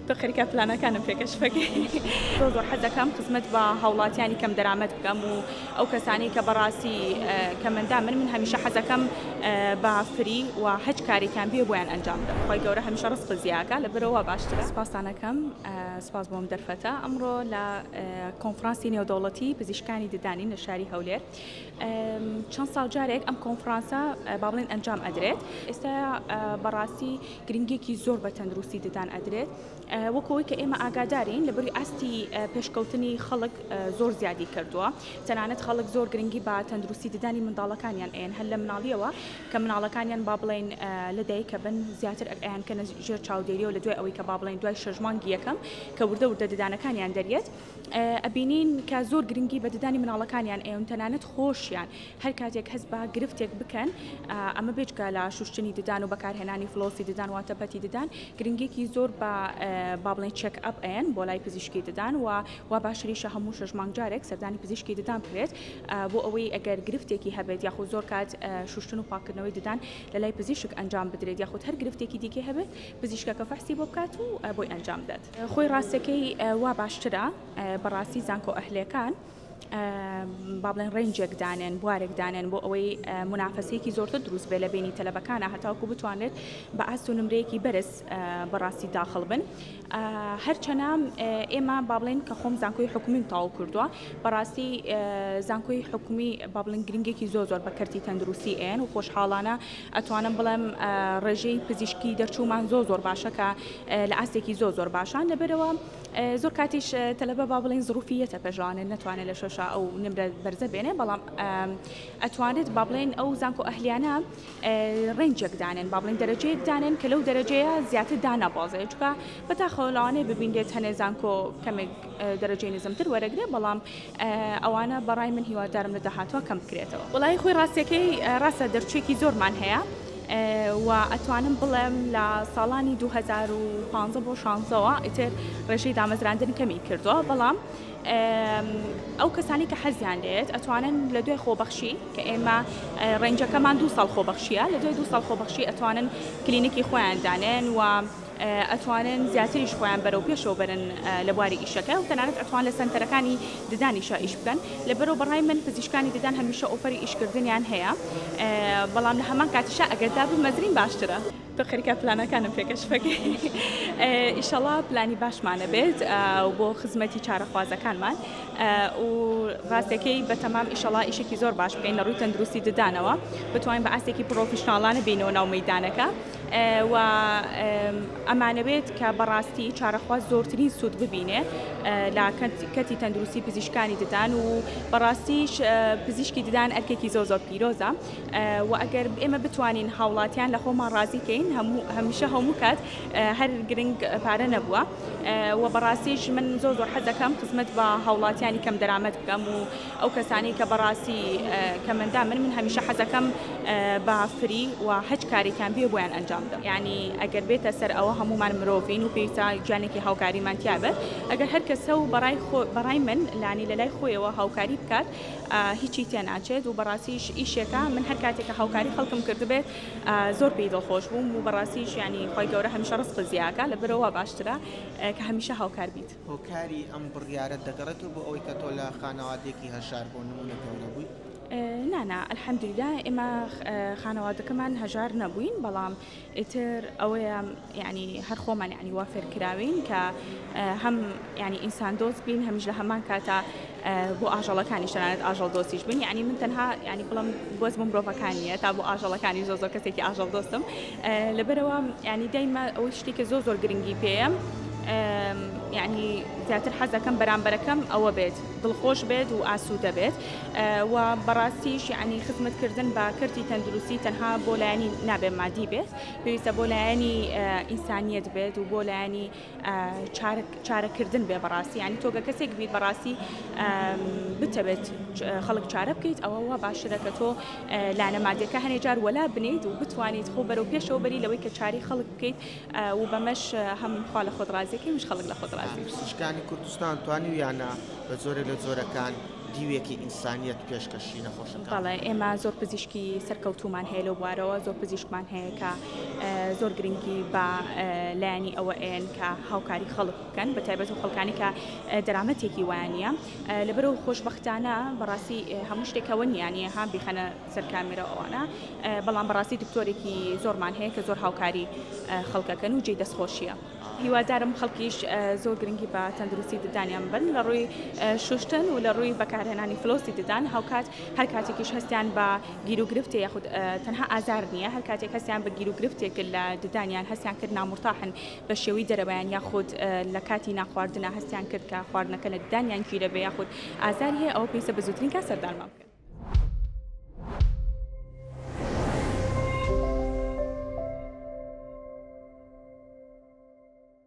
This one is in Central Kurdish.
تۆ خەریکە پلانەکانم پێکەشفەکەی زۆر حەزەکەم خزمەت بە هاوڵاتیانی کەم دەرامەت بکەم و ئەو کەسانی کە بەڕاستی کە من هەمیشە حەزەکەم بە فری و هەچ کارێکیان بێ بۆیان ئەنجام بدەم. خۆی گەورە هەمیشە ڕزق زیاکە لەبەرەوە باشترە. سپاسانەکەم سپاس بۆم دەرفەتە ئەمڕۆ لە کۆنفرانسی نێودەوڵەتی پزیشکانی ددانی لە شاری هەولێر چەند ساڵ جارێک ئەم کۆنفرانسە با بڵێن ئەنجام ئەدرێت. ئێستا بەڕاستی گرنگێکی زۆر بە تەندروستی ددان ئەدرێت وەکەوەی کە ئێمە ئاگادارین لەبەری ئاستی پێشکەوتنی خەڵک زۆر زیادی کردووە. تەنانەت خەڵک زۆر گرنگی بە تەندروستی ددانی منداڵەکانیان ئێن هەر لە مناڵیەوە کە مناڵەکانیان با بڵێن لەدایک کە بن زیاتر ئەیان کەنە ژێر چاودێریەوە لە دوای ئەوەی کە با بڵێن دوای 6 مانگی یەکەم کە وردە ددانەکانیان دەریێت ئەبینین کە زۆر گرنگی بە ددانی مناڵەکانیان ئێن تەنانەت خۆشیان هەر کاتێک هەست بە گرفتێک بکەن ئەمە بێجگە لە شوشتنی ددان و بەکارهێنانی فلۆسی ددان واتە پەتی ددان گرنگێکی زۆر بە با بڵێن چێک ئەپ ئەن بۆ لای پزیشکی ددان و باشتریشە هەموو 6 مانگ جارێک سەردانی پزیشکی ددان بکرێت بۆ ئەوەی ئەگەر گرفتێکی هەبێت یاخود زۆر کات شوشتن و پاکردنەوەی ددان لە لای پزیشک ئەنجام بدرێت یاخود هەر گرفتێکی دیکە هەبێت پزیشکەکە فەحسی بۆ بکات و بۆی ئەنجام بدات. خۆی ڕاستەکەی وا باشترە بەڕاستی زانکۆ ئەهلەکان با بڵێن ڕێنجێک دانێن بوارێک دانێن بۆ ئەوەی منافەسەیەکی زۆرتر دروست بێ لە بینی تەلەبەکانە هەتاوەکو بتوانێت بە ئاست و نمرەیەکی بەرز بەڕاستی داخڵ بن. هەرچەنە ئێمە با بڵێن کە خۆم زانکۆی حکومی تاو کردووە بەڕاستی زانکۆی حکومی با بڵێن گرنگێکی زۆر بە کەرتی تەندروستی ئێن و خۆشحاڵانە ئەتوانم بڵێم ڕێژەی پزیشکی دەرچوومان زۆر باشە کە لە ئاستێکی زۆر باشان لەبەرەوە زۆر کاتیش تەلەبە با بڵێن زروفیەتە پێژوانێت نەتوانێت لە شەشە ئەو نمرە بەرزە بێنێ بەڵام ئەتوانێت با بڵێن ئەو زانکۆ ئەهلیانە ڕێنجێک دانێن با بڵێن دەرەجەیەک دانێن کە لەو دەرەجەیە زیاتر دانەبازێت چکە بەتاخەوڵانێ ببینێت هەنێ زانکۆ کەمێک دەرەجەی نزمتر وەرەگرێ بەڵام ئەوانە بەڕای من هیوادارم لە داهاتوە کەم بکرێتەوە. وڵای خۆی ڕاستیەکەی ڕاستە دەرچێکی زۆرمان هەیە و ئەتوانم بڵێم لە ساڵانی 2015 بۆ 16ەوە ئیتر ڕێژەی دامەزراندن کەمی کردووە بەڵام ئەو کەسانی کە حەزیان لێت ئەتوانن لە دوای خۆبەخشی کە ئێمە ڕێنجەکەمان 2 ساڵ خۆبەخشیە لە دوای 2 ساڵ خۆبەخشی ئەتوانن کلینیکی خۆیان دانێن و ئەتوانن زیاتریش خۆیان بەرەو پێشەوە بەرن لە بواری ئیشەکە و تەنانەت ئەتوان لە سەنتەرەکانی ددانیشە ئیش بکەن لەبەرەوە بەڕای من پزیشکانی ددان هەمیشە ئۆفەری ئیشکردنیان هەیە بەڵام لە هەمان کاتیشە ئەگەردا بمەزرین باشترە. تۆ خەریکە پلانەکانم پێکەشفەکەی ئیشەڵا پلانی باشمانە بێت بۆ خزمەتی چارەخوازەکانمان و ڕاستەکەی بە تەمام ئیشەڵا ئیشێکی زۆر باش بکەین لە ڕووی تەندروستی ددانەوە بتوانین بە ئاستێکی پرۆفیشناڵانە بینەوە ناو مەیدانەکە و ئەمانەوێت کە بەڕاستی چارەخواز زۆرترین سوود ببینێ لە کەتی تەندروستی پزیشکانی ددان و بەڕاستیش پزیشکی ددان ئەرکێکی زۆر پیرۆزە و ئەگەر ئێمە بتوانین هاوڵاتیان لە خۆمان ڕازیکەین هەمیشە هەموو کات هەر گرنگ پارە نەبووە و بەڕاستیش من زۆر حەزەکەم خزمەت بە هاوڵاتیانی کەم دەرامەت بکەم و ئەو کەسانی کە بەڕاستی کە من هەمیشە حەزەکەم بە فری و هەچ کارێکیان بێ بۆیان ئەنجام بدەم. یعنی ئەگەر بێتە سەر ئەوە هەمومان مرۆڤین و پێویستە گیانێکی هاوکاریمان تیا بێت ئەگەر هەر کەسە و بەڕای من لانی لە لای خۆیەوە هاوکاری بکات هیچی تێناچێت و بەڕاستیش ئیشێکە من هەر کاتێکە هاوکاری خەڵکم کردبێت زۆر پێی دڵخۆش بووم و بەڕاستیش ینی خۆی گەورە هەمیشە ڕزق زیاکە لەبەرەوە باشترە کە هەمیشە هاوکار بیت. هۆکاری ئەم بڕیارەت دەگەڕێتەوە بۆ ئەوەی کە تۆ لە خانەوادێکی هەژار بۆ نمونە گەورە بووی؟ نانا الحەمدوللا ئێمە خانەوادەکەمان هەژار نەبووین بەڵام ئیتر ئەوەیە ینی هەر خۆمان ینی وا فێرکراوین کە هەم ینی ئینسان دۆست بین هەمیش لە هەمان کاتە بۆ ئاژەڵەکانی شەنانێت ئاژەڵ دۆستیش بن ینی من تەنها ینی بڵم بۆز بۆ مرۆڤەکانیە تا بۆ ئاژەڵەکانی زۆر کەسێکی ئاژەڵ دۆستم لەبەرەوە ینی دایما ئەوەی شتێکە زۆر گرنگی پێیە یعنی زیاتر حەزەکەم بەرامبەرەکەم ئەوە بێت دڵخۆش بێت و ئاسوودە بێت و بەڕاستیش یعنی خزمەتکردن بە کەرتی تەندروستی تەنها بۆ لایەنی نابێت مادی بێت پێویستە بۆ لایەنی ئینسانیەت بێت و بۆ لایەنی چارەکردن بێ بەڕاستی ینی تۆگە کەسێک بیت بەڕاستی بتەبێت خەڵک چارە بکەیت ئەوە وا باشترە کە تۆ لایەنە مادیەکە هەنێ جار وەلا بنیت و بتوانیت خۆ بەرەو پێشەوە بەری لەوەی کە چاری خەڵک بکەیت و بەمەش هەم خوا لە خۆت ڕازیەکەی مش خەڵک لە خۆت ڕازی. پزیشکانی کوردستان توانی یانە بە زۆرێک لە جۆرەکان دیوێکی ئینسانیەت پێشکەشی نەخۆشەکان؟ بەڵێ ئێمە زۆر پزیشکی سەرکەوتومان هەیە لەو بوارەوە زۆر پزیشکمان هەیە کە زۆر گرنگی بە لایەنی ئەوەیان کە هاوکاری خەڵک بکەن بە تایبەت و خەڵکانی کە دەرامەتێکی وانە لەبەرەوە خۆشبەختانە بەڕاستی هەموو شتێکەوە نیانە ها بیخەنە سەر کامێرە ئەوانە بەڵام بەڕاستی دکتۆرێکی زۆرمان هەیە کە زۆر هاوکاری خەڵکەکەن و جێی دەستخۆشیە. هیوادارم خەڵکیش زۆر گرنگی بە تەندروستی ددانیان بن لە ڕووی شوشتن و لە ڕووی بەکارهێنانی فلۆسی ددان هاوکات هەر کاتێکیش هەستیان بە گیر و گرفتێ یاخود تەنها ئازار نییە هەر کاتێک هەستیان بە گیر و گرفتێک لە ددانیان هەستیان کرد نامورتاحن بە شێوەی دەرەبەیان یاخود لە کاتی ناخواردنە هەستیان کرد کە خواردنەکە لە ددانیان گیرە بێ یاخود ئازار هەیە ئەوە پێویستە بە زووترین کات سەردانمان بکەن.